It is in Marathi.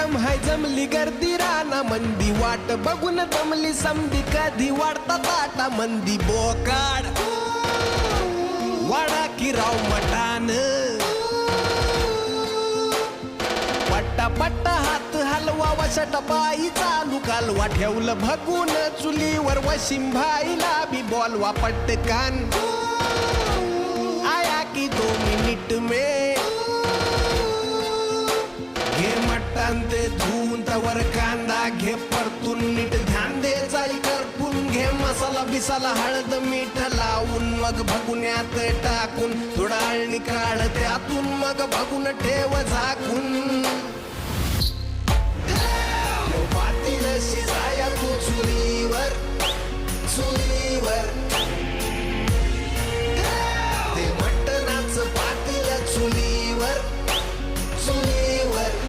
धूमधाम हाय जमली गर्दी राना मंदी वाट बघून दमली समधी कधी वाढता ताटा मंदी बोकाड वाडा की राव मटान पट्टा पट्टा हात हलवा वशट पायी चालू कालवा ठेवलं भगून चुलीवर वशिम भाईला बी बोलवा पटकान आया की 2 मिनिट में घे मटण ते धुवून तवर कांदा घे परतून नीट ध्यान दे जाई करपून घे मसाला बिसाला हळद मीठ लावून मग भगुन्यात टाकून थोडा अळणी काढ त्यातून मग भगून ठेव झाकून